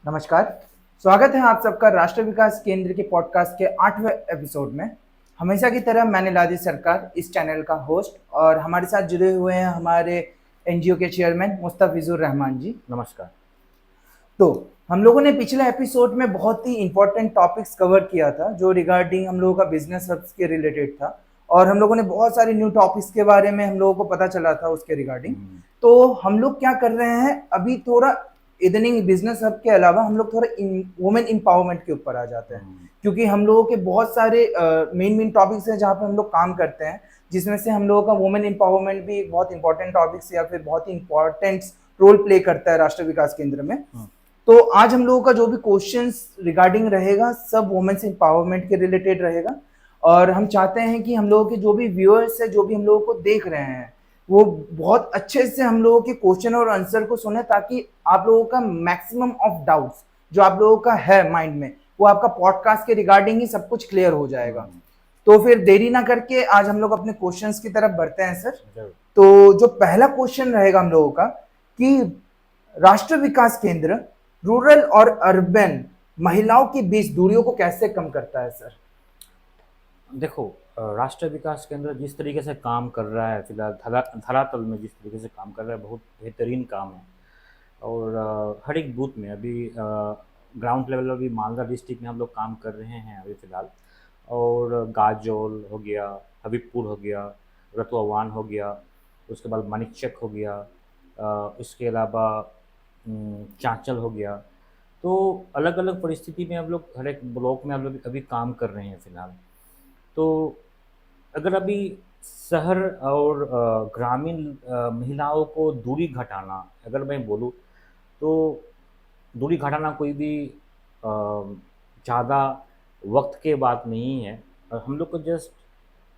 नमस्कार। स्वागत है आप सबका राष्ट्रीय विकास केंद्र के पॉडकास्ट के 8वें एपिसोड में। हमेशा की तरह मैं निलादी सरकार इस चैनल का होस्ट और हमारे साथ जुड़े हुए हैं हमारे एनजीओ के चेयरमैन मुस्तफिजुर रहमान जी। नमस्कार। तो हम लोगों ने पिछले एपिसोड में बहुत ही इंपॉर्टेंट टॉपिक्स कवर किया था जो रिगार्डिंग हम लोगों का बिजनेस हब्स के रिलेटेड था, और हम लोगों ने बहुत सारे न्यू टॉपिक्स के बारे में हम लोगों को पता चला था उसके रिगार्डिंग। तो हम लोग क्या कर रहे हैं अभी, थोड़ा इदनिंग बिजनेस हब के अलावा हम लोग थोड़ा वुमेन एम्पावरमेंट के ऊपर आ जाते हैं, क्योंकि हम लोगों के बहुत सारे मेन मेन टॉपिक्स हैं जहाँ पे हम लोग काम करते हैं, जिसमें से हम लोगों का वुमेन एम्पावरमेंट भी एक बहुत इंपॉर्टेंट टॉपिक्स या फिर बहुत ही इंपॉर्टेंट रोल प्ले करता है राष्ट्रीय विकास केंद्र में। तो आज हम लोगों का जो भी क्वेश्चंस रिगार्डिंग रहेगा सब वुमेन्स एम्पावरमेंट के रिलेटेड रहेगा, और हम चाहते हैं कि हम लोगों के जो भी व्यूअर्स है, जो भी हम लोगों को देख रहे हैं, वो बहुत अच्छे से हम लोगों के क्वेश्चन और आंसर को सुने, ताकि आप लोगों का मैक्सिमम ऑफ डाउट्स जो आप लोगों का है माइंड में, वो आपका पॉडकास्ट के रिगार्डिंग ही सब कुछ क्लियर हो जाएगा। तो फिर देरी ना करके आज हम लोग अपने क्वेश्चंस की तरफ बढ़ते हैं सर। तो जो पहला क्वेश्चन रहेगा हम लोगों का कि राष्ट्रीय विकास केंद्र रूरल और अर्बन महिलाओं के बीच दूरियों को कैसे कम करता है सर? देखो, राष्ट्रीय विकास केंद्र जिस तरीके से काम कर रहा है फिलहाल धरातल में जिस तरीके से काम कर रहा है बहुत बेहतरीन काम है। और हर एक बूथ में अभी ग्राउंड लेवल अभी मालदा डिस्ट्रिक्ट में हम लोग काम कर रहे हैं अभी फ़िलहाल। और गाजोल हो गया, हबीबपुर हो गया, रतुआवान हो गया, उसके बाद मानिकचक हो गया, इसके अलावा चांचल हो गया। तो अलग अलग परिस्थिति में हम लोग हर एक ब्लॉक में हम लोग अभी काम कर रहे हैं फ़िलहाल। तो अगर अभी शहर और ग्रामीण महिलाओं को दूरी घटाना अगर मैं बोलूँ तो दूरी घटाना कोई भी ज़्यादा वक्त के बात नहीं है। हम लोग को जस्ट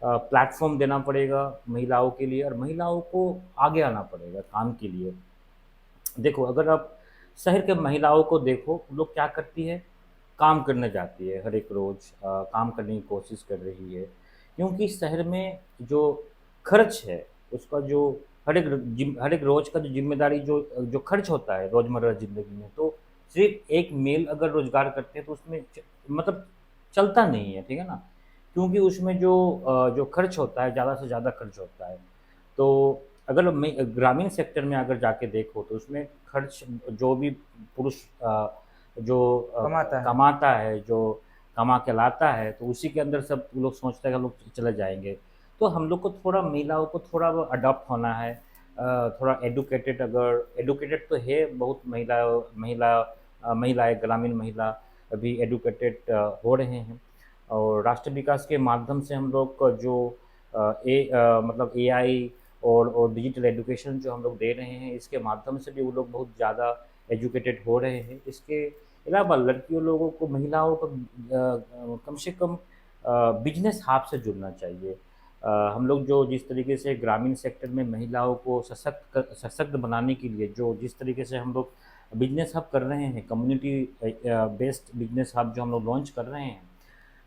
प्लेटफॉर्म देना पड़ेगा महिलाओं के लिए, और महिलाओं को आगे आना पड़ेगा काम के लिए। देखो, अगर आप शहर के महिलाओं को देखो, वो लोग क्या करती है, काम करने जाती है, हर एक रोज़ काम करने की कोशिश कर रही है। क्योंकि शहर में जो खर्च है, उसका जो हर एक रोज़ का जो ज़िम्मेदारी जो जो खर्च होता है रोज़मर्रा ज़िंदगी में, तो सिर्फ़ एक मेल अगर रोज़गार करते हैं तो उसमें मतलब चलता नहीं है, ठीक है ना? क्योंकि उसमें जो खर्च होता है, ज़्यादा से ज़्यादा खर्च होता है। तो अगर मैं ग्रामीण सेक्टर में अगर जाके देखो तो उसमें खर्च जो भी पुरुष जो कमाता है। कमाता है, जो कमा के लाता है, तो उसी के अंदर सब लोग सोचते हैं कि हम लोग चले जाएँगे। तो हम लोग को थोड़ा महिलाओं को थोड़ा अडॉप्ट होना है। थोड़ा एडुकेटेड, अगर एडुकेटेड तो है बहुत महिलाएँ, ग्रामीण महिला अभी एडुकेटेड हो रहे हैं। और राष्ट्रीय विकास के माध्यम से हम लोग का जो मतलब एआई और डिजिटल एजुकेशन जो हम लोग दे रहे हैं, इसके माध्यम से भी वो लोग बहुत ज़्यादा एजुकेटेड हो रहे हैं। इसके अलावा लड़कियों लोगों को, महिलाओं को कम से कम बिजनेस हाब से जुड़ना चाहिए। हम लोग जो जिस तरीके से ग्रामीण सेक्टर में महिलाओं को सशक्त बनाने के लिए जो जिस तरीके से हम लोग बिजनेस हब कर रहे हैं, कम्युनिटी बेस्ड बिजनेस हब जो हम लोग लॉन्च कर रहे हैं,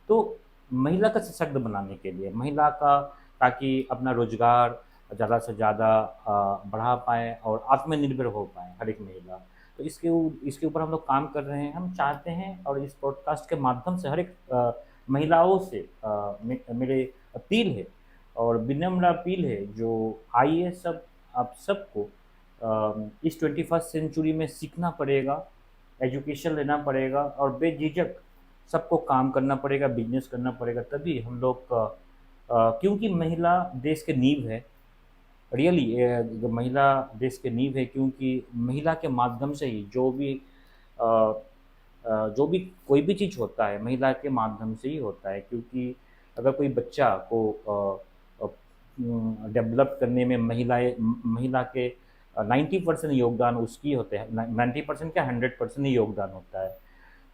तो महिला का सशक्त बनाने के लिए, महिला का, ताकि अपना रोज़गार ज़्यादा से ज़्यादा बढ़ा पाएँ और आत्मनिर्भर हो पाएँ हर एक महिला। तो इसके ऊपर हम लोग काम कर रहे हैं। हम चाहते हैं और इस पॉडकास्ट के माध्यम से हर एक महिलाओं से मेरे अपील है और विनम्र अपील है, जो आइए सब आप सबको इस 21st सेंचुरी में सीखना पड़ेगा, एजुकेशन लेना पड़ेगा और बेझिझक सबको काम करना पड़ेगा, बिजनेस करना पड़ेगा, तभी हम लोग का क्योंकि महिला देश के नींव है। रियली महिला देश के नींव है, क्योंकि महिला के माध्यम से ही अ, जो भी कोई भी चीज़ होता है महिला के माध्यम से ही होता है। क्योंकि अगर कोई बच्चा को डेवलप करने में महिला के 90% योगदान उसकी होते हैं। 90% क्या, 100% ही योगदान होता है।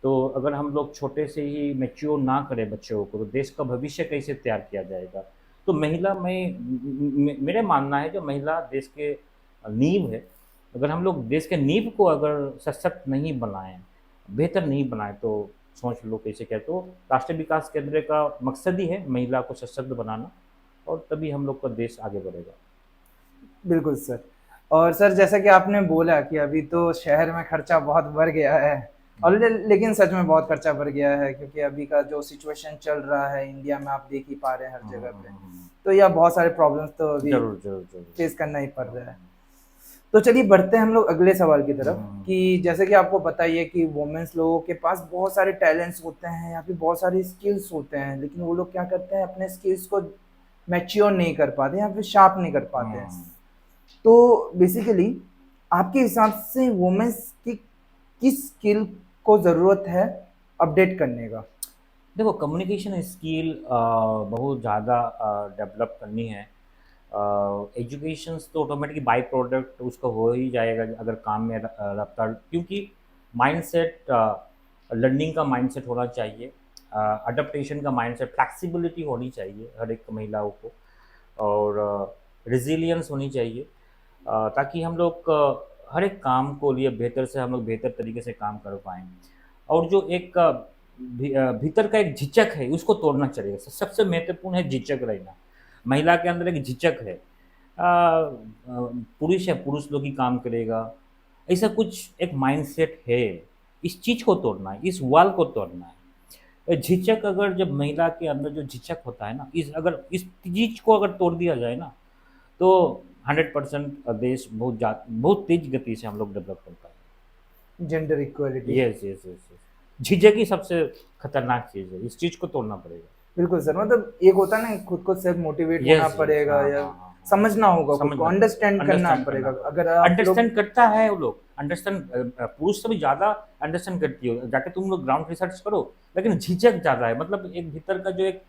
तो अगर हम लोग छोटे से ही मैच्योर ना करें बच्चों को, तो देश का भविष्य कैसे तैयार किया जाएगा? तो महिला मेरे मानना है जो महिला देश के नींव है। अगर हम लोग देश के नींव को अगर सशक्त नहीं बनाएँ, बेहतर नहीं बनाएँ, तो सोच लो कैसे क्या। तो राष्ट्रीय विकास केंद्र का मकसद ही है महिला को सशक्त बनाना, और तभी हम लोग का देश आगे बढ़ेगा। बिल्कुल सर। और सर जैसा कि आपने बोला कि अभी तो शहर में खर्चा बहुत बढ़ गया है, और लेकिन सच में बहुत खर्चा बढ़ गया है, क्योंकि अभी का जो सिचुएशन चल रहा है इंडिया में आप देख ही पा रहे हैं हर जगह पे। तो यह बहुत सारे प्रॉब्लम्स तो अभी जरूर जरूर जरूर। फेस करना ही पड़ रहा है। तो चलिए बढ़ते हैं हम लोग अगले सवाल की तरफ, कि जैसे कि आपको पता ही है कि वुमेन्स लोगों के पास बहुत सारे टैलेंट्स होते हैं या फिर बहुत सारे स्किल्स होते हैं, लेकिन वो लोग क्या करते हैं, अपने स्किल्स को मैच्योर नहीं कर पाते या फिर शार्प नहीं कर पाते हैं। तो बेसिकली आपके हिसाब से वुमेन्स की किस स्किल को ज़रूरत है अपडेट करने का? देखो, कम्युनिकेशन स्किल बहुत ज़्यादा डेवलप करनी है। एजुकेशन तो ऑटोमेटिकली बाई प्रोडक्ट उसका हो ही जाएगा अगर काम में रफ्तार, क्योंकि माइंडसेट, लर्निंग का माइंडसेट होना चाहिए, अडप्टेशन का माइंडसेट, फ्लेक्सिबिलिटी होनी चाहिए हर एक महिलाओं को, और रिजिलियंस होनी चाहिए, ताकि हम लोग हर एक काम को लिए बेहतर से हम लोग बेहतर तरीके से काम कर पाएँ। और जो एक भीतर का एक झिझक है उसको तोड़ना चाहिए। सबसे महत्वपूर्ण है झिझक रहना। महिला के अंदर एक झिझक है, पुरुष है, पुरुष लोग ही काम करेगा, ऐसा कुछ एक माइंडसेट है। इस चीज़ को तोड़ना है, इस वॉल को तोड़ना है। झिझक, अगर जब महिला के अंदर जो झिझक होता है ना, इस चीज़ को अगर तोड़ दिया जाए ना, तो 100% देश बहुत तेज गति से हम लोग डेवलप कर पाएंगे। Gender equality. Yes yes yes yes. झिझक ही सबसे खतरनाक चीज़ है, इस चीज़ को तोड़ना पड़ेगा। बिल्कुल सर, मतलब एक होता है ना, खुद को सेल्फ मोटिवेट होना यस यस, पड़ेगा, हाँ या हाँ हाँ, समझना होगा, खुद को समझना पड़ेगा, अंडरस्टैंड करना अंडरस्टैंड पड़ेगा। करना पड़ेगा। अगर आप लोग अंडरस्टैंड करता है वो लोग, अंडरस्टैंड पुरुष से भी ज़्यादा अंडरस्टैंड करती हो, जाके तुम लोग ग्राउंड रिसर्च करो, लेकिन झिझक ज़्यादा है। मतलब एक भीतर का जो एक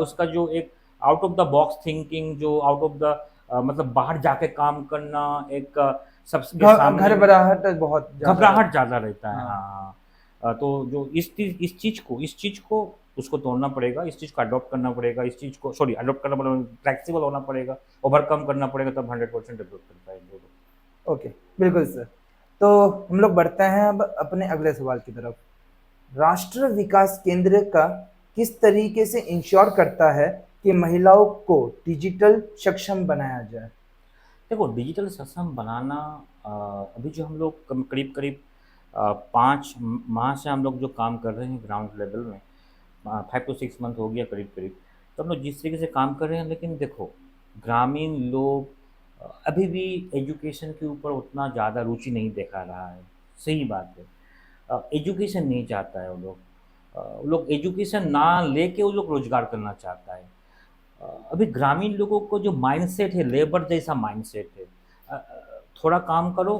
उसका जो एक out of the box thinking, जो आउट ऑफ द मतलब बाहर जाके काम करना, एक सबके सामने में घबराहट बहुत ज्यादा घबराहट ज़्यादा रहता है। हाँ। हाँ। तो जो इस चीज़ को उसको तोड़ना पड़ेगा, इस चीज़ को अडॉप्ट करना पड़ेगा, इस चीज़ को सॉरी अडॉप्ट करना पड़ेगा, फ्लेक्सिबल होना पड़ेगा, ओवरकम करना पड़ेगा, तब 100% डेवलप कर पाएंगे लोग। ओके, बिल्कुल सर। तो हम लोग बढ़ते हैं अब अपने अगले सवाल की तरफ। राष्ट्र विकास केंद्र का किस तरीके से इंश्योर करता है कि महिलाओं को डिजिटल सक्षम बनाया जाए? देखो, डिजिटल सक्षम बनाना, अभी जो हम लोग करीब करीब 5 माह से हम लोग जो काम कर रहे हैं ग्राउंड लेवल में, 5 to 6 मंथ हो गया करीब करीब, तो हम लोग जिस तरीके से काम कर रहे हैं, लेकिन देखो, ग्रामीण लोग अभी भी एजुकेशन के ऊपर उतना ज़्यादा रुचि नहीं दिखा रहा है। सही बात है, एजुकेशन नहीं चाहता है वो लोग, वो लोग एजुकेशन ना लेके वो लोग रोजगार करना चाहता है। अभी ग्रामीण लोगों को जो माइंडसेट है, लेबर जैसा माइंडसेट है। थोड़ा काम करो,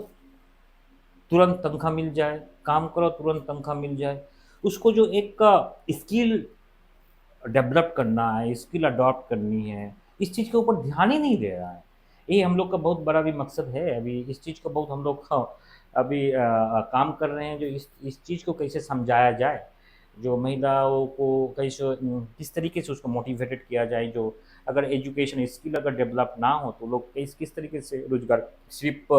तुरंत तनख्वाह मिल जाए, काम करो तुरंत तनख्वाह मिल जाए। उसको जो एक स्किल डेवलप करना है, स्किल अडॉप्ट करनी है, इस चीज़ के ऊपर ध्यान ही नहीं दे रहा है। ये हम लोग का बहुत बड़ा भी मकसद है। अभी इस चीज़ को बहुत हम लोग अभी काम कर रहे हैं, जो इस चीज़ को कैसे समझाया जाए, जो महिलाओं को कैसे किस तरीके से उसको मोटिवेटेड किया जाए। जो अगर एजुकेशन स्किल अगर डेवलप ना हो, तो लोग किस तरीके से रोजगार, सिर्फ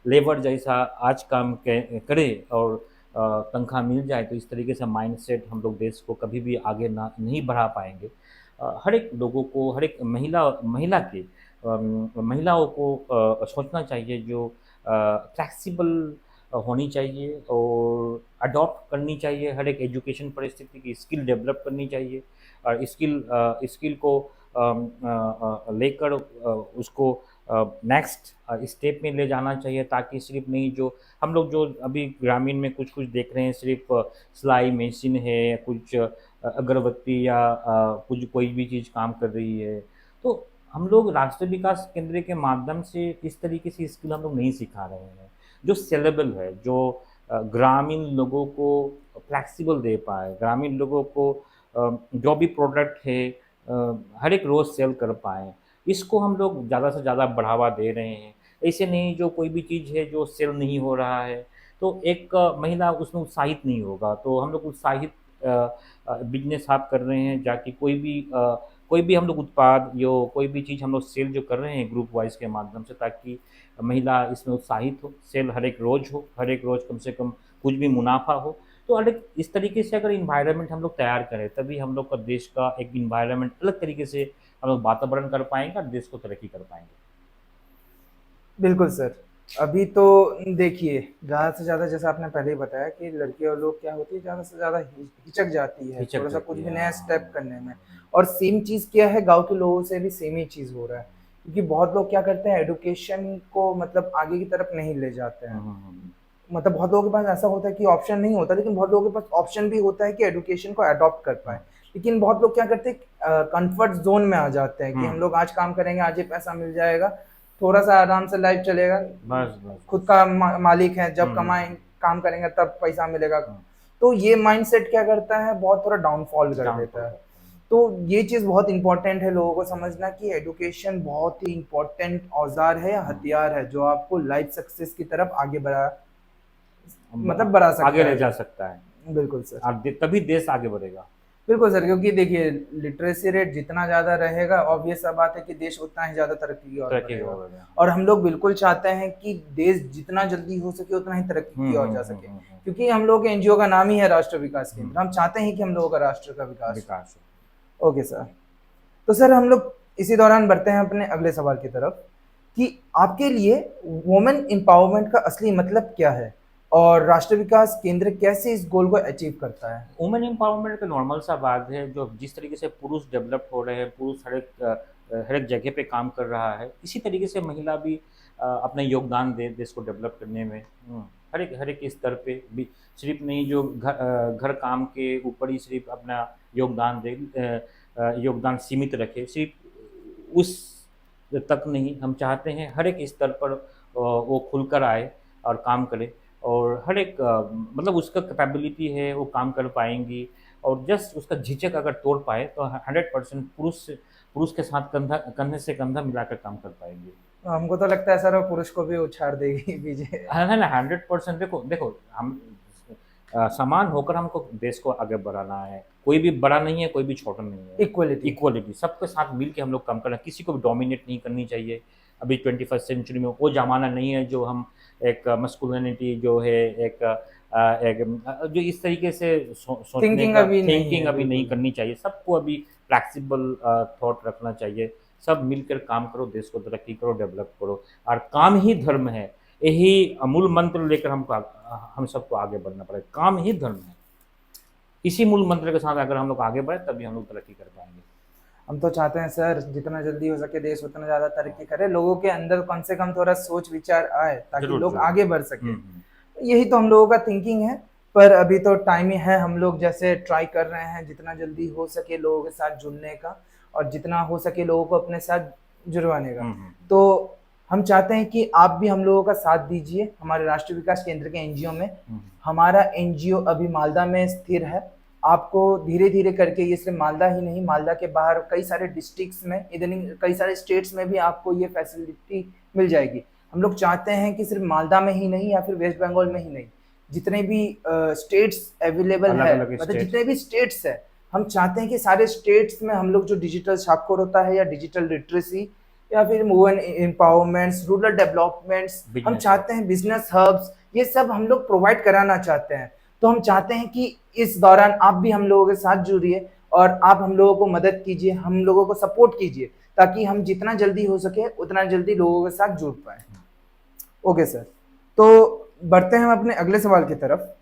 लेबर जैसा आज काम करे और तनख्वाह मिल जाए, तो इस तरीके से माइंडसेट हम लोग देश को कभी भी आगे ना नहीं बढ़ा पाएंगे। हर एक लोगों को, हर एक महिलाओं को सोचना चाहिए, जो फ्लेक्सिबल होनी चाहिए और अडॉप्ट करनी चाहिए हर एक एजुकेशन परिस्थिति की, स्किल डेवलप करनी चाहिए, और स्किल को लेकर उसको नेक्स्ट स्टेप में ले जाना चाहिए, ताकि सिर्फ नहीं, जो हम लोग जो अभी ग्रामीण में कुछ कुछ देख रहे हैं, सिर्फ सिलाई मशीन है, या कुछ अगरबत्ती, या कुछ कोई भी चीज़ काम कर रही है। तो हम लोग राष्ट्रीय विकास केंद्र के माध्यम से इस तरीके से स्किल हम लोग नहीं सिखा रहे हैं, जो सेलेबल है, जो ग्रामीण लोगों को फ्लेक्सिबल दे पाए, ग्रामीण लोगों को जो भी प्रोडक्ट है हर एक रोज़ सेल कर पाएँ। इसको हम लोग ज़्यादा से ज़्यादा बढ़ावा दे रहे हैं। ऐसे नहीं, जो कोई भी चीज़ है जो सेल नहीं हो रहा है, तो एक महिला उसमें उत्साहित नहीं होगा। तो हम लोग उत्साहित बिज़नेस आप कर रहे हैं, जाके कोई भी हम लोग उत्पाद, यो कोई भी चीज़ हम लोग सेल जो कर रहे हैं ग्रुप वाइज़ के माध्यम से, ताकि महिला इसमें उत्साहित हो, सेल हर एक रोज़ हो, हर एक रोज़ कम से कम कुछ भी मुनाफ़ा हो। तो हर एक इस तरीके से अगर एनवायरनमेंट हम लोग तैयार करें, तभी हम लोग का देश का एक एनवायरनमेंट अलग तरीके से हम लोग वातावरण कर पाएँगे और देश को तरक्की कर पाएँगे। बिल्कुल सर। अभी तो देखिए, ज़्यादा से ज़्यादा जैसा आपने पहले ही बताया कि लड़की और लोग क्या होती है, ज़्यादा से ज़्यादा हिचक जाती है हिचक थोड़ा-सा कुछ जाती भी है, नया हाँ। स्टेप करने में। और सेम चीज़ क्या है, गाँव के लोगों से भी सेम ही चीज़ हो रहा है। क्योंकि बहुत लोग क्या करते हैं, एजुकेशन को मतलब आगे की तरफ नहीं ले जाते हैं। हुँ। मतलब बहुत लोगों के पास ऐसा होता है कि ऑप्शन नहीं होता, लेकिन बहुत लोगों के पास ऑप्शन भी होता है कि एजुकेशन को अडॉप्ट कर पाएँ। हाँ। लेकिन बहुत लोग क्या करते हैं, कम्फर्ट ज़ोन में आ जाते हैं कि हम हुँ। लोग आज काम करेंगे, आज ये पैसा मिल जाएगा, थोड़ा-सा आराम से लाइफ चलेगा, खुद बस। का मालिक है, जब हुँ। कमाएँ काम करेंगे तब पैसा मिलेगा। हाँ, तो ये माइंडसेट क्या करता है, बहुत थोड़ा डाउनफॉल कर डाउनफॉल देता है। करता है। तो ये चीज़ बहुत इम्पोर्टेंट है लोगों को समझना कि एजुकेशन बहुत ही इम्पोर्टेंट औज़ार है या हाँ, हथियार है, जो आपको लाइफ सक्सेस की तरफ आगे ब बढ़ा आगे सकता ले है। जा सकता है। बिल्कुल सर। आप दे तभी देश आगे बढ़ेगा। बिल्कुल सर, क्योंकि देखिए लिटरेसी रेट जितना ज़्यादा रहेगा, ऑब्वियस सा बात है कि देश उतना ही ज़्यादा तरक्की की ओर तरक्की बढ़ेगा। हो गया। और हम लोग बिल्कुल चाहते हैं कि देश जितना जल्दी हो सके उतना ही तरक्की हुँ, की ओर हुँ, जा हुँ, सके। हुँ, हुँ, क्योंकि हम लोग के एनजीओ का नाम ही है राष्ट्रीय विकास हुँ। केंद्र। हम चाहते हैं कि हम लोगों का राष्ट्र का विकास विकास हो। हो। Okay sir. तो सर हम लोग इसी दौरान बढ़ते हैं अपने अगले सवाल की तरफ कि आपके लिए वुमेन एम्पावरमेंट का असली मतलब क्या है? और राष्ट्रीय विकास केंद्र कैसे इस गोल को अचीव करता है? वुमेन एम्पावरमेंट तो नॉर्मल सा बात है, जो जिस तरीके से पुरुष डेवलप हो रहे हैं, पुरुष हर एक जगह पे काम कर रहा है, इसी तरीके से महिला भी अपना योगदान दे देश को डेवलप करने में। हर एक स्तर पे भी, सिर्फ नहीं जो घर काम के ऊपर ही सिर्फ अपना योगदान दे, योगदान सीमित रखे, सिर्फ उस तक नहीं, हम चाहते हैं हर एक स्तर पर वो खुलकर आए और काम करे। और हर एक मतलब उसका कैपेबिलिटी है, वो काम कर पाएँगी। और जस्ट उसका झिझक अगर तोड़ पाए तो 100% पुरुष के साथ कंधे से कंधा मिलाकर काम कर पाएँगे। हमको तो लगता है सर वो पुरुष को भी उछाड़ देगी पीछे। है ना, 100% देखो देखो हम समान होकर हमको देश को आगे बढ़ाना है। कोई भी बड़ा नहीं है, कोई भी छोटा नहीं है। इक्वलिटी। इक्वालिटी, सबके साथ मिल के हम लोग काम करना है, किसी को भी डोमिनेट नहीं करनी चाहिए। अभी 21st सेंचुरी में वो ज़माना नहीं है जो हम एक मास्कुलिनिटी जो है, जो इस तरीके से सोचने थिंकिंग का अभी नहीं थिंकिंग है, अभी नहीं बिल्कुल। करनी चाहिए। सबको अभी फ्लेक्सिबल थॉट रखना चाहिए। सब मिलकर काम करो, देश को तरक्की करो, डेवलप करो। और काम ही धर्म है। यही अमूल मंत्र लेकर हम सबको आगे बढ़ना पड़ेगा। काम ही धर्म है। इसी मूल मंत्र के साथ अगर हम लोग आगे बढ़े तभी हम लोग तरक्की कर पाएँगे। हम तो चाहते हैं सर जितना जल्दी हो सके देश उतना ज़्यादा तरक्की करे, लोगों के अंदर कम से कम थोड़ा सोच विचार आए ताकि ज़रूर, लोग ज़रूर। आगे बढ़ सकें। हुँ। यही तो हम लोगों का थिंकिंग है, पर अभी तो टाइम ही है, हम लोग जैसे ट्राई कर रहे हैं जितना जल्दी हो सके लोगों के साथ जुड़ने का और जितना हो सके लोगों को अपने साथ जुड़वाने का। हुँ। तो हम चाहते हैं कि आप भी हम लोगों का साथ दीजिए हमारे राष्ट्रीय विकास केंद्र के एनजीओ में। हुँ। हमारा एनजीओ अभी मालदा में स्थिर है। आपको धीरे-धीरे करके ये सिर्फ़ मालदा ही नहीं, मालदा के बाहर कई सारे डिस्ट्रिक्ट्स में, इवन कई सारे स्टेट्स में भी आपको ये फैसिलिटी मिल जाएगी। हम लोग चाहते हैं कि सिर्फ़ मालदा में ही नहीं या फिर वेस्ट बंगाल में ही नहीं, जितने भी स्टेट्स अवेलेबल है, अलग-अलग मतलब स्टेट्स। जितने भी स्टेट्स हैं, हम चाहते हैं कि सारे स्टेट्स में हम लोग जो डिजिटल साक्षर होता है या डिजिटल लिटरेसी या फिर वुमेन एम्पावरमेंट्स, रूरल डेवलपमेंट्स, हम बिज़नेस है। चाहते हैं बिज़नेस हब्स, ये सब हम लोग प्रोवाइड कराना चाहते हैं। तो हम चाहते हैं कि इस दौरान आप भी हम लोगों के साथ जुड़िए और आप हम लोगों को मदद कीजिए, हम लोगों को सपोर्ट कीजिए, ताकि हम जितना जल्दी हो सके उतना जल्दी लोगों के साथ जुड़ पाएँ। Okay sir. तो बढ़ते हैं हम अपने अगले सवाल की तरफ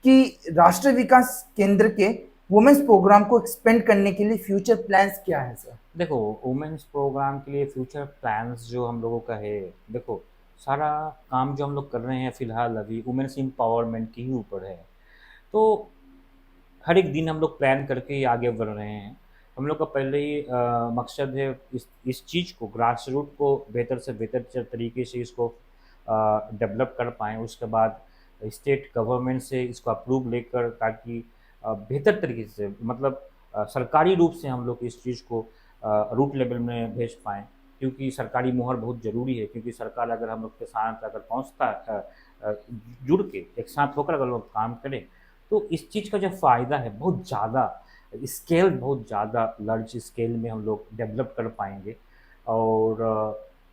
कि राष्ट्रीय विकास केंद्र के वुमेन्स प्रोग्राम को एक्सपेंड करने के लिए फ्यूचर प्लान्स क्या हैं सर? देखो, वुमेन्स प्रोग्राम के लिए फ्यूचर प्लान्स जो हम लोगों का है, देखो, सारा काम जो हम लोग कर रहे हैं फ़िलहाल अभी वुमेन्स एम्पावरमेंट के ही ऊपर है। तो हर एक दिन हम लोग प्लान करके ही आगे बढ़ रहे हैं। हम लोग का पहले ही मकसद है इस चीज़ को, ग्रास रूट को बेहतर से बेहतर तरीके से इसको डेवलप कर पाएँ। उसके बाद स्टेट गवर्नमेंट से इसको अप्रूव लेकर, ताकि बेहतर तरीके से, मतलब सरकारी रूप से हम लोग इस चीज़ को रूट लेवल में भेज पाएँ। क्योंकि सरकारी मुहर बहुत ज़रूरी है, क्योंकि सरकार अगर हम लोग के साथ अगर अ, जुड़ के एक साथ होकर अगर लोग काम करें, तो इस चीज़ का जो फ़ायदा है बहुत ज़्यादा, स्केल बहुत ज़्यादा लार्ज स्केल में हम लोग डेवलप कर पाएँगे। और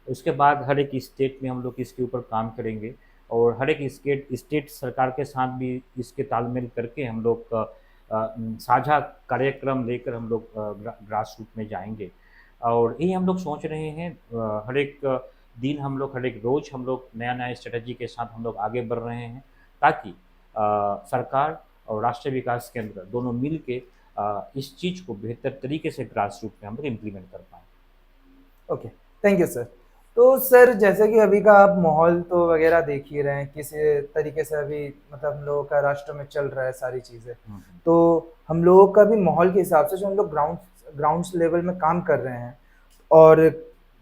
उसके बाद हर एक स्टेट में हम लोग इसके ऊपर काम करेंगे। और हर एक स्टेट सरकार के साथ भी इसके तालमेल करके हम लोग साझा कार्यक्रम लेकर हम लोग ग्रास रूट में जाएँगे। और यही हम लोग सोच रहे हैं, हर एक दिन हम लोग हर एक रोज़ हम लोग नया-नया स्ट्रैटेजी के साथ हम लोग आगे बढ़ रहे हैं, ताकि सरकार और राष्ट्रीय विकास केंद्र दोनों मिल के इस चीज़ को बेहतर तरीके से ग्रास रूट में हम लोग इम्प्लीमेंट कर पाएँ। Okay, thank you sir. तो सर जैसे कि अभी का आप माहौल तो वगैरह देख ही रहे हैं, किस तरीके से अभी मतलब हम लोगों का राष्ट्र में चल रहा है सारी चीज़ें। हुँ, हुँ। तो हम लोगों का भी माहौल के हिसाब से जो हम लोग ग्राउंड्स लेवल में काम कर रहे हैं और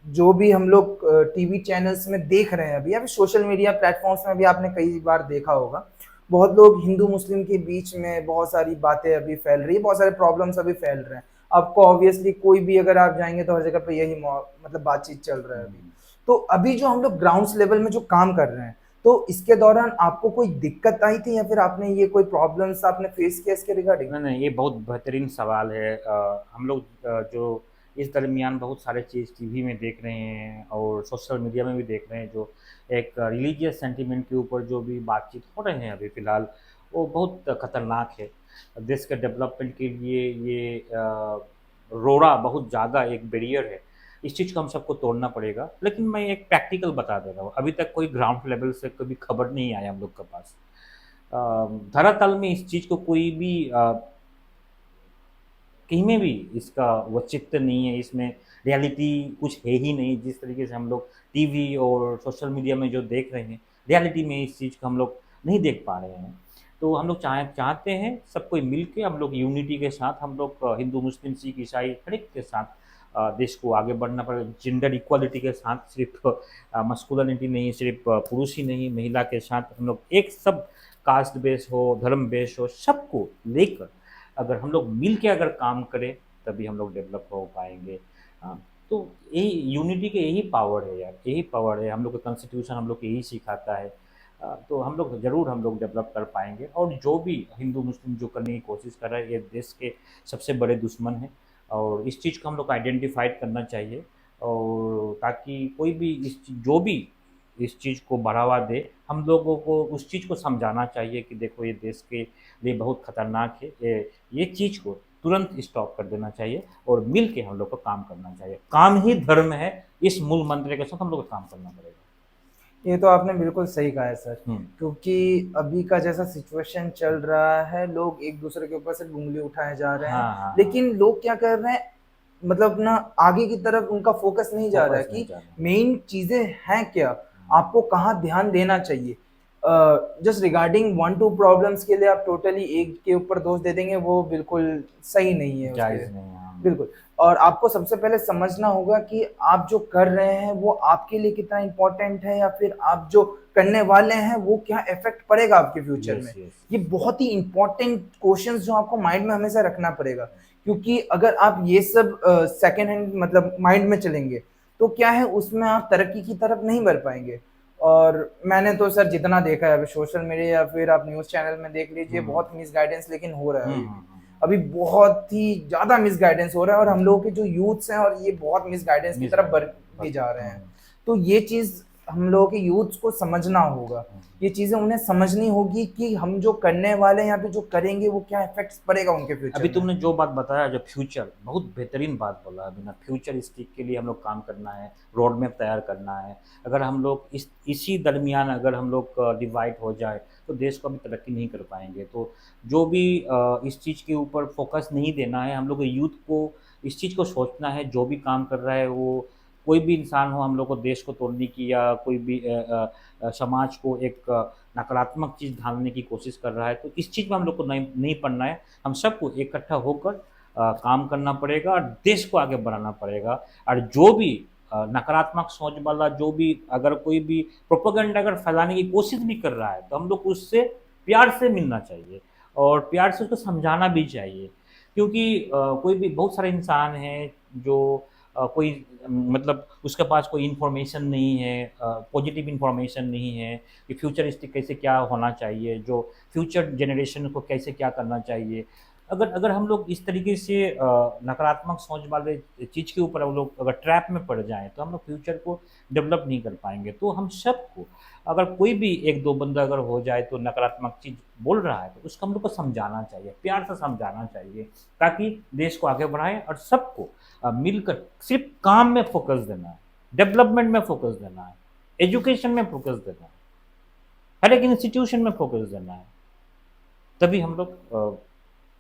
जो भी हम लोग टीवी चैनल्स में देख रहे हैं अभी या फिर सोशल मीडिया प्लेटफ़ॉर्म्स में भी आपने कई बार देखा होगा, बहुत लोग हिंदू-मुस्लिम के बीच में बहुत सारी बातें अभी फैल रही है, बहुत सारे प्रॉब्लम्स अभी फैल रहे हैं। आपको ऑब्वियसली कोई भी अगर आप जाएँगे तो हर जगह पे यही मतलब बातचीत चल रहा है अभी। हुँ। तो अभी जो हम लोग ग्राउंड्स लेवल में जो काम कर रहे हैं, तो इसके दौरान आपको कोई दिक्कत आई थी या फिर आपने ये कोई प्रॉब्लम्स आपने फेस किया इसके रिगार्डिंग? नहीं, नहीं, ये बहुत बेहतरीन सवाल है। हम लोग जो इस दरमियान बहुत सारे चीज़ टीवी में देख रहे हैं और सोशल मीडिया में भी देख रहे हैं, जो एक रिलीजियस सेंटिमेंट के ऊपर जो भी बातचीत हो रहे हैं अभी फ़िलहाल, वो बहुत खतरनाक है। देश के डेवलपमेंट के लिए ये रोड़ा बहुत ज़्यादा एक बैरियर है। इस चीज़ को हम सबको तोड़ना पड़ेगा। लेकिन मैं एक प्रैक्टिकल बता दे रहा हूँ, अभी तक कोई ग्राउंड लेवल से कभी खबर नहीं आया हम लोग के पास। अ, धरातल में इस चीज़ को कोई भी कहीं में भी इसका औचित्य नहीं है, इसमें रियलिटी कुछ है ही नहीं। जिस तरीके से हम लोग टीवी और सोशल मीडिया में जो देख रहे हैं, रियलिटी में इस चीज़ को हम लोग नहीं देख पा रहे हैं। तो हम लोग चाहते हैं सब कोई मिल के हम लोग यूनिटी के साथ हम लोग हिंदू, मुस्लिम, सिख, ईसाई हर एक के साथ देश को आगे बढ़ना पड़ेगा। जेंडर इक्वालिटी के साथ सिर्फ़ मस्कुलिनिटी नहीं, सिर्फ़ पुरुष ही नहीं, महिला के साथ हम लोग एक सब कास्ट बेस हो, धर्म बेस हो, सबको लेकर अगर हम लोग मिल के अगर काम करें, तभी हम लोग डेवलप हो पाएँगे। हाँ, तो यही यूनिटी के यही पावर है यार, यही पावर है। हम लोग का कॉन्स्टिट्यूशन हम लोग को यही सिखाता है। तो हम लोग ज़रूर हम लोग डेवलप कर पाएँगे और जो भी हिंदू-मुस्लिम जो करने की कोशिश कर रहा है, ये देश के सबसे बड़े दुश्मन हैं और इस चीज़ को हम लोग को आइडेंटिफ़ाइड करना चाहिए और ताकि कोई भी जो भी इस चीज़ को बढ़ावा दे, हम लोगों को उस चीज़ को समझाना चाहिए कि देखो ये देश के लिए बहुत खतरनाक है। ये चीज़ को तुरंत स्टॉप कर देना चाहिए और मिल के हम लोग को काम करना चाहिए। काम ही धर्म है, इस मूल मंत्र के साथ हम लोग को काम करना पड़ेगा। ये तो आपने बिल्कुल सही कहा है सर, हुँ। क्योंकि अभी का जैसा सिचुएशन चल रहा है, लोग एक-दूसरे के ऊपर सिर्फ़ उँगली उठाए जा रहे हैं। हाँ, हाँ, हाँ। लेकिन लोग क्या कर रहे हैं, मतलब ना आगे की तरफ उनका फ़ोकस नहीं जा रहा है फ़ोकस नहीं कि जाना। मेन चीज़ें हैं क्या? हुँ। आपको कहाँ ध्यान देना चाहिए? जस्ट रिगार्डिंग 1-2 प्रॉब्लम्स के लिए आप टोटली एक के ऊपर दोष दे देंगे, वो बिल्कुल सही नहीं है उसके जायज़ नहीं है। हाँ। बिल्कुल। और आपको सबसे पहले समझना होगा कि आप जो कर रहे हैं वो आपके लिए कितना इम्पोर्टेंट है या फिर आप जो करने वाले हैं वो क्या इफ़ेक्ट पड़ेगा आपके फ्यूचर में। Yes, yes. ये बहुत ही इम्पोर्टेंट क्वेश्चन्स जो आपको माइंड में हमेशा रखना पड़ेगा। क्योंकि अगर आप ये सब सेकंड हैंड मतलब माइंड में चलेंगे, तो क्या है उसमें आप तरक्की की तरफ नहीं बढ़ पाएँगे। और मैंने तो सर जितना देखा है अभी सोशल मीडिया या फिर आप न्यूज़ चैनल में देख लीजिए हुँ। बहुत मिसगाइडेंस लेकिन हो रहा है हुँ, अभी हुँ, भी। हुँ, हुँ। अभी बहुत ही ज़्यादा मिसगाइडेंस हो रहा है और हम लोगों के जो यूथ्स हैं और ये बहुत मिसगाइडेंस की तरफ बढ़ मिसगाइडेड भी बस जा रहे हैं। हुँ, तो ये चीज़ हम लोगों के यूथ्स को समझना होगा। हुँ। ये चीज़ें उन्हें समझनी होगी कि हम जो करने वाले हैं या फिर जो करेंगे वो क्या इफ़ेक्ट्स पड़ेगा उनके अभी फ्यूचर में। तुमने जो बात बताया जो फ्यूचर बहुत बेहतरीन बात बोला अभी ना फ्यूचरिस्टिक के लिए हम लोग काम करना है, रोड मैप तैयार करना है। अगर हम लोग इसी दरमियान अगर हम लोग डिवाइड हो जाए, तो देश को अभी तरक्की नहीं कर पाएँगे। तो जो भी इस चीज़ के ऊपर फ़ोकस नहीं देना है, हम लोग को यूथ को इस चीज़ को सोचना है, जो भी काम कर रहा है वो कोई भी इंसान हो हम लोग को देश को तोड़ने की या कोई भी समाज को एक नकारात्मक चीज़ ढालने की कोशिश कर रहा है, तो इस चीज़ में हम लोग को नहीं नहीं पड़ना है। हम सबको इकट्ठा होकर काम करना पड़ेगा और देश को आगे बढ़ाना पड़ेगा और जो भी नकारात्मक सोच वाला जो भी अगर कोई भी प्रोपेगेंडा अगर फैलाने की कोशिश भी कर रहा है, तो हम लोग को उससे प्यार से मिलना चाहिए और प्यार से उसको समझाना भी चाहिए। क्योंकि कोई भी बहुत सारे इंसान हैं जो कोई मतलब उसके पास कोई इन्फॉर्मेशन नहीं है पॉजिटिव इन्फॉर्मेशन नहीं है कि फ्यूचरिस्टिक कैसे क्या होना चाहिए, जो फ्यूचर जनरेशन को कैसे क्या करना चाहिए। अगर अगर हम लोग इस तरीके से नकारात्मक सोच वाले चीज़ के ऊपर हम लोग अगर ट्रैप में पड़ जाएँ, तो हम लोग फ्यूचर को डेवलप नहीं कर पाएँगे। तो हम सबको अगर कोई भी 1-2 बंदा अगर हो जाए तो नकारात्मक चीज़ बोल रहा है, तो उसको हम लोग को समझाना चाहिए, प्यार से समझाना चाहिए, ताकि देश को आगे बढ़ाएँ और सबको मिलकर सिर्फ़ काम में फ़ोकस देना है। डेवलपमेंट में फोकस देना है, एजुकेशन में फोकस देना है, हर एक इंस्टीट्यूशन में फोकस देना है, तभी हम लोग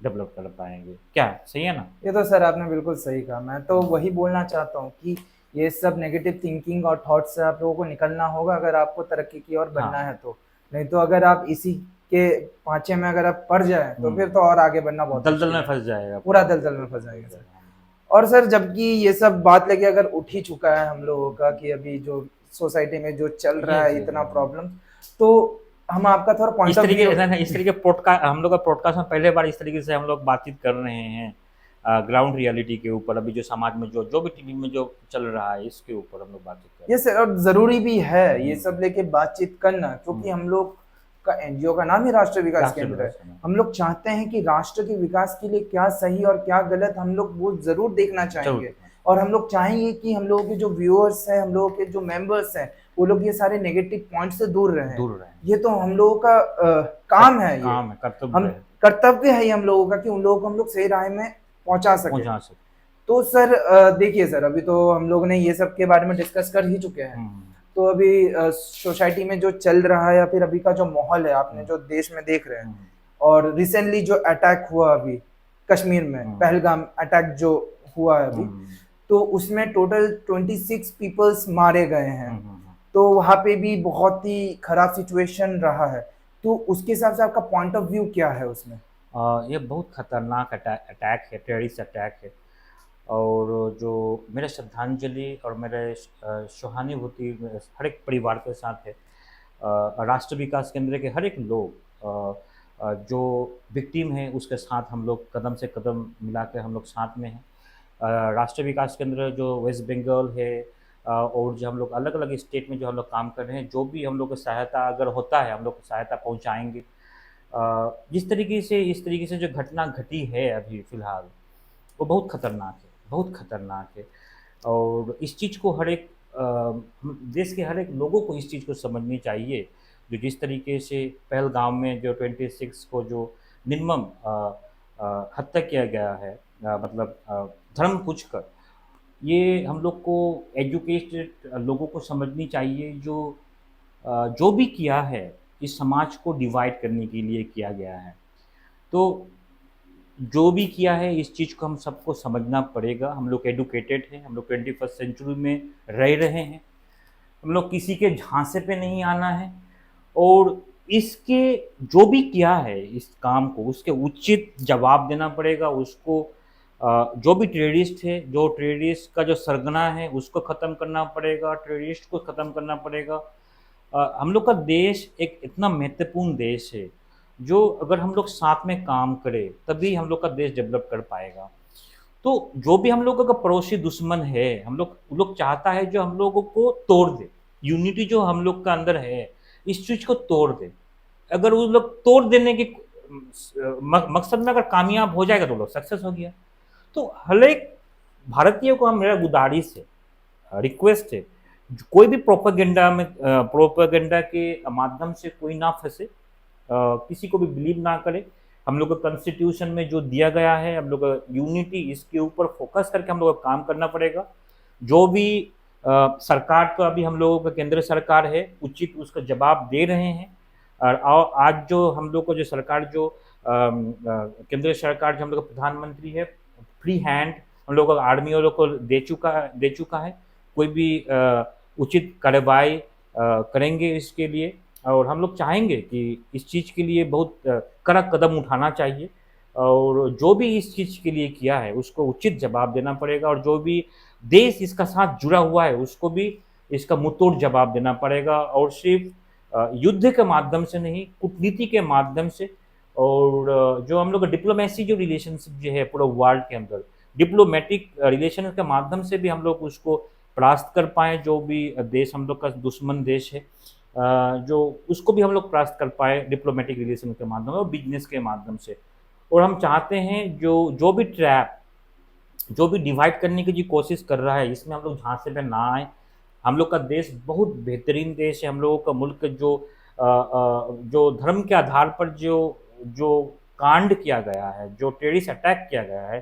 डेवलप कर पाएंगे। क्या सही है ना? ये तो सर आपने बिल्कुल सही कहा। मैं तो वही बोलना चाहता हूँ कि ये सब नेगेटिव थिंकिंग और थॉट्स से आप लोगों को निकलना होगा अगर आपको तरक्की की ओर बढ़ना हाँ। है तो। नहीं तो अगर आप इसी के पांचे में अगर आप पड़ जाए तो फिर तो और आगे बढ़ना बहुत दलदल मुश्किल में है, फंस जाएगा, पूरा दलदल में फंस जाएगा सर। और सर जबकि ये सब बात लेके अगर उठ ही चुका है हम लोगों का कि अभी जो सोसाइटी में जो चल रहा यस है यस। इतना प्रॉब्लम, तो हम आपका थोड़ा पॉइंट इस ऑफ तरीके व्यू। इस तरीके पॉडकास्ट हम लोग का पॉडकास्ट में पहले बार इस तरीके से हम लोग बातचीत कर रहे हैं, ग्राउंड रियलिटी के ऊपर, अभी जो समाज में जो जो भी टीवी में जो चल रहा है इसके ऊपर हम लोग बातचीत कर रहे ये सर और जरूरी भी है ये हम्म। सब लेके बातचीत करना, क्योंकि हम लोग का एनजीओ का नाम ही राष्ट्रीय हैं। विकास राष्ट्रीय केंद्र है। विकास करना। हम लोग चाहते हैं कि राष्ट्र के विकास के लिए क्या सही और क्या गलत हम लोग वो जरूर देखना जरूर चाहेंगे। देखना। और हम लोग चाहेंगे कि हम लोगों के जो व्यूअर्स हैं, हम लोगों के जो मेंबर्स हैं, वो लोग ये सारे नेगेटिव पॉइंट से दूर रहें। दूर रहें। ये तो हम लोगों का काम है, ये काम है, कर्तव्य हम है, कर्तव्य है ये हम लोगों का कि उन लोगों को हम लोग सही राह में पहुंचा सके। पहुंचा सकते। तो सर देखिए सर, अभी तो हम लोग ने ये सब के बारे में डिस्कस कर ही चुके हैं। हम्म। तो अभी सोसाइटी में जो चल रहा है या फिर अभी का जो माहौल है आपने जो देश में देख रहे हैं, और रिसेंटली जो अटैक हुआ अभी कश्मीर में, पहलगाम अटैक जो हुआ है अभी, तो उसमें टोटल 26 पीपल्स मारे गए हैं। तो वहाँ पे भी बहुत ही खराब सिचुएशन रहा है। तो उसके हिसाब से आपका पॉइंट ऑफ व्यू क्या है उसमें? ये बहुत खतरनाक अटैक है, टेररिस्ट अटैक है। और जो मेरा श्रद्धांजलि और मेरे सहानुभूति हर एक परिवार के साथ है। राष्ट्र विकास केंद्र के हर एक लोग जो विक्टिम है उसके साथ हम लोग कदम से कदम मिला के हम लोग साथ में हैं। राष्ट्रीय विकास केंद्र जो वेस्ट बंगाल है, और जो हम लोग अलग अलग स्टेट में जो हम लोग काम कर रहे हैं, जो भी हम लोग को सहायता अगर होता है हम लोग को सहायता पहुंचाएंगे। जिस तरीके से इस तरीके से जो घटना घटी है अभी फ़िलहाल, वो बहुत ख़तरनाक है, बहुत ख़तरनाक है। और इस चीज़ को हर एक देश के हर एक लोगों को इस चीज़ को समझनी चाहिए। जो जिस तरीके से पहलगाम में जो 26 को जो निर्मम हत्या किया गया है, मतलब धर्म पूछकर, ये हम लोग को एजुकेटेड लोगों को समझनी चाहिए। जो भी किया है इस समाज को डिवाइड करने के लिए किया गया है। तो जो भी किया है इस चीज़ को हम सबको समझना पड़ेगा। हम लोग एडुकेटेड हैं, हम लोग 21st सेंचुरी में रह रहे हैं, हम लोग किसी के झांसे पे नहीं आना है। और इसके जो भी किया है इस काम को, उसके उचित जवाब देना पड़ेगा उसको। जो भी टेररिस्ट है, जो टेररिस्ट का जो सरगना है उसको ख़त्म करना पड़ेगा, टेररिस्ट को ख़त्म करना पड़ेगा। हम लोग का देश एक इतना महत्वपूर्ण देश है, जो अगर हम लोग साथ में काम करें तभी हम लोग का देश डेवलप कर पाएगा। तो जो भी हम लोगों का पड़ोसी दुश्मन है, हम लोग चाहता है जो हम लोगों को तोड़ दे, यूनिटी जो हम लोग का अंदर है इस चीज़ को तोड़ दे। अगर वो लोग तोड़ देने के मकसद में अगर कामयाब हो जाएगा तो लोग सक्सेस हो गया। तो हर एक भारतीय को हम, मेरा गुजारिश है, रिक्वेस्ट है, कोई भी प्रोपेगेंडा के माध्यम से कोई ना फंसे, किसी को भी बिलीव ना करे। हम लोग को कॉन्स्टिट्यूशन में जो दिया गया है, हम लोग यूनिटी, इसके ऊपर फोकस करके हम लोग को काम करना पड़ेगा। जो भी सरकार का अभी हम लोगों का केंद्र सरकार है उचित उसका जवाब दे रहे हैं। और आज जो हम लोग को जो सरकार जो केंद्र सरकार जो हम लोग का प्रधानमंत्री है, फ्री हैंड हम लोग का आर्मी वालों को दे चुका है। कोई भी उचित कार्रवाई करेंगे इसके लिए। और हम लोग चाहेंगे कि इस चीज़ के लिए बहुत कड़ा कदम उठाना चाहिए। और जो भी इस चीज़ के लिए किया है उसको उचित जवाब देना पड़ेगा। और जो भी देश इसका साथ जुड़ा हुआ है उसको भी इसका मुंहतोड़ जवाब देना पड़ेगा। और सिर्फ युद्ध के माध्यम से नहीं, कूटनीति के माध्यम से। और जो हम लोग डिप्लोमेसी जो रिलेशनशिप जो है पूरा वर्ल्ड के अंदर, डिप्लोमेटिक रिलेशन के माध्यम से भी हम लोग उसको परास्त कर पाएँ। जो भी देश हम लोग का दुश्मन देश है, जो उसको भी हम लोग परास्त कर पाए डिप्लोमेटिक रिलेशन के माध्यम और बिजनेस के माध्यम से। और हम चाहते हैं जो भी ट्रैप, जो भी डिवाइड करने की जो कोशिश कर रहा है, इसमें हम लोग झांसे पे ना आए। हम लोग का देश बहुत बेहतरीन देश है। हम लोगों का मुल्क जो धर्म के आधार पर जो जो कांड किया गया है, जो टेररिस्ट अटैक किया गया है,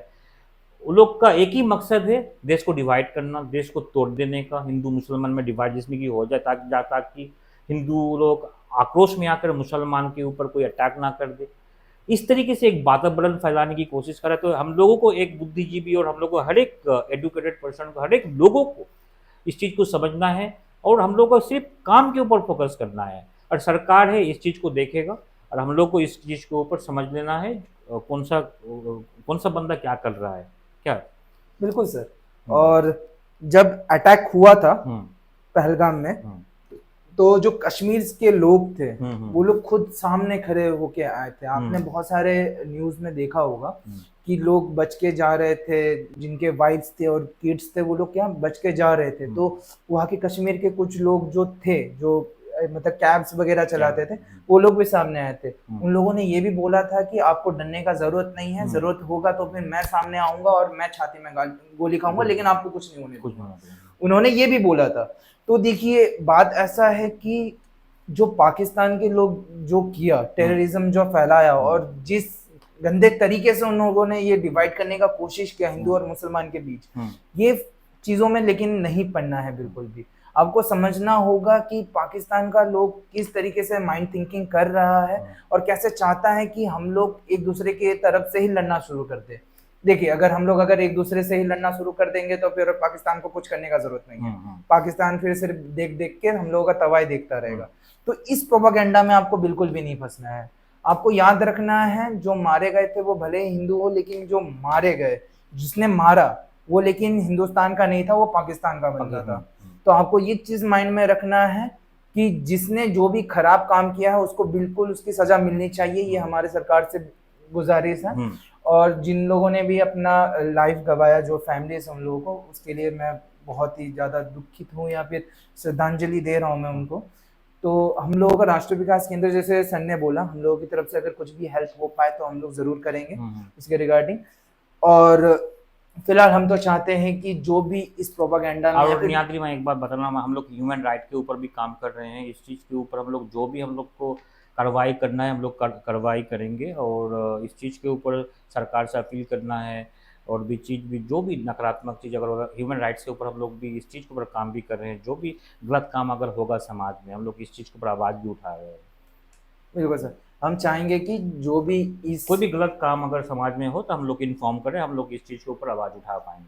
वो लोग का एक ही मकसद है, देश को डिवाइड करना, देश को तोड़ देने का, हिंदू मुसलमान में डिवाइड जिसमें की हो जाए, ताकि हिंदू लोग आक्रोश में आकर मुसलमान के ऊपर कोई अटैक ना कर दे। इस तरीके से एक वातावरण फैलाने की कोशिश कर रहा है। तो हम लोगों को, एक बुद्धिजीवी और हम लोग को, हर एक एडुकेटेड पर्सन को, हर एक लोगों को इस चीज़ को समझना है और हम लोग को सिर्फ काम के ऊपर फोकस करना है। और सरकार है इस चीज़ को देखेगा और हम लोग को इस चीज़ के ऊपर समझ लेना है कौन सा बंदा क्या कर रहा है क्या। बिल्कुल सर। और जब अटैक हुआ था पहलगाम में, तो जो कश्मीर के लोग थे वो लोग खुद सामने खड़े होके आए थे। आपने बहुत सारे न्यूज में देखा होगा कि लोग बच के जा रहे थे, जिनके वाइफ्स थे और किड्स थे वो लोग क्या बच के जा रहे थे। तो वहाँ के कश्मीर के कुछ लोग जो थे, जो मतलब कैब्स वगैरह चलाते थे, वो लोग भी सामने आए थे। उन लोगों ने ये भी बोला था कि आपको डरने का जरूरत नहीं है, जरूरत होगा तो फिर मैं सामने आऊंगा और मैं छाती में गोली खाऊंगा, लेकिन आपको कुछ नहीं होने दूंगा। उन्होंने ये भी बोला था। तो देखिए बात ऐसा है कि जो पाकिस्तान के लोग जो किया, टेररिज्म जो फैलाया और जिस गंदे तरीके से उन लोगों ने ये डिवाइड करने का कोशिश किया हिंदू और मुसलमान के बीच, ये चीजों में लेकिन नहीं पड़ना है बिल्कुल भी। आपको समझना होगा कि पाकिस्तान का लोग किस तरीके से माइंड थिंकिंग कर रहा है और कैसे चाहता है कि हम लोग एक दूसरे के तरफ से ही लड़ना शुरू कर दे। देखिए अगर एक दूसरे से ही लड़ना शुरू कर देंगे तो फिर पाकिस्तान को कुछ करने का जरूरत नहीं है। पाकिस्तान फिर सिर्फ देख देख के हम लोगों का तबाही देखता रहेगा। तो इस प्रोपागेंडा में आपको बिल्कुल भी नहीं फंसना है। आपको याद रखना है जो मारे गए थे वो भले ही हिंदू हो, लेकिन जो मारे गए, जिसने मारा वो लेकिन हिंदुस्तान का नहीं था, वो पाकिस्तान का बंदा था। तो आपको ये चीज माइंड में रखना है कि जिसने जो भी खराब काम किया है उसको बिल्कुल उसकी सजा मिलनी चाहिए। ये हमारे सरकार से गुजारिश है। और जिन लोगों ने भी अपना लाइफ गवाया, जो फैमिलीज उन लोगों को, उसके लिए मैं बहुत ही ज़्यादा दुखित हूँ या फिर श्रद्धांजलि दे रहा हूँ मैं उनको। तो हम लोगों का राष्ट्रीय विकास केंद्र, जैसे सर ने बोला, हम लोगों की तरफ से अगर कुछ भी हेल्प हो पाए तो हम लोग ज़रूर करेंगे इसके रिगार्डिंग। और फिलहाल हम तो चाहते हैं कि जो भी इस प्रोपागेंडा में, और नियाद्री मैं एक बात बताना, हम लोग ह्यूमन राइट के ऊपर भी काम कर रहे हैं। इस चीज़ के ऊपर हम लोग जो भी हम लोग को कार्रवाई करना है हम लोग कार्रवाई करेंगे। और इस चीज़ के ऊपर सरकार से अपील करना है और भी चीज़ भी, जो भी नकारात्मक चीज़ अगर ह्यूमन राइट्स के ऊपर हम लोग भी इस चीज़ के ऊपर काम भी कर रहे हैं। जो भी गलत काम अगर होगा समाज में, हम लोग इस चीज़ के ऊपर आवाज़ भी उठा रहे हैं। बिल्कुल सर, हम चाहेंगे कि जो भी कोई भी गलत काम अगर समाज में हो तो हम लोग इन्फॉर्म करें, हम लोग इस चीज़ के ऊपर आवाज़ उठा पाएंगे।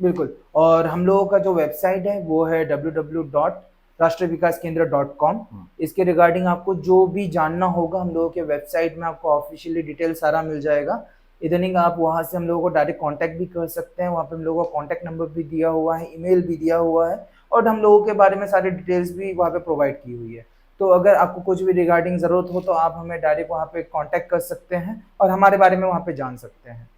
बिल्कुल। और हम लोगों का जो वेबसाइट है वो है www.rashtravikas kendra.com। इसके रिगार्डिंग आपको जो भी जानना होगा हम लोगों के वेबसाइट में आपको ऑफिशियली डिटेल सारा मिल जाएगा। इधर आप वहाँ से हम लोगों को डायरेक्ट कांटेक्ट भी कर सकते हैं। वहाँ पे हम लोगों का कांटेक्ट नंबर भी दिया हुआ है, ईमेल भी दिया हुआ है और हम लोगों के बारे में सारी डिटेल्स भी वहाँ पे प्रोवाइड की हुई है। तो अगर आपको कुछ भी रिगार्डिंग ज़रूरत हो तो आप हमें डायरेक्ट वहाँ पे कांटेक्ट कर सकते हैं और हमारे बारे में वहाँ पे जान सकते हैं।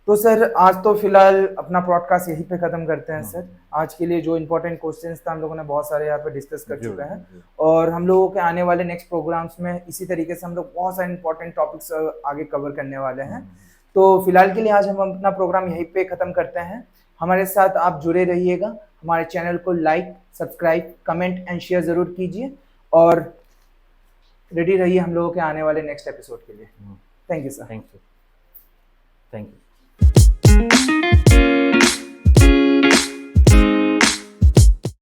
तो सर आज तो फिलहाल अपना पॉडकास्ट यहीं पे ख़त्म करते हैं सर। आज के लिए जो इम्पोर्टेंट क्वेश्चंस था हम लोगों ने बहुत सारे यहाँ पे डिस्कस कर चुके हैं और हम लोगों के आने वाले नेक्स्ट प्रोग्राम्स में इसी तरीके से हम लोग बहुत सारे इंपॉर्टेंट टॉपिक्स आगे कवर करने वाले हैं। तो फिलहाल के लिए आज हम अपना प्रोग्राम यहीं पे ख़त्म करते हैं। हमारे साथ आप जुड़े रहिएगा, हमारे चैनल को like, subscribe, comment and share ज़रूर कीजिए और रेडी रहिए हम लोगों के आने वाले नेक्स्ट एपिसोड के लिए। Thank you sir. Thank you.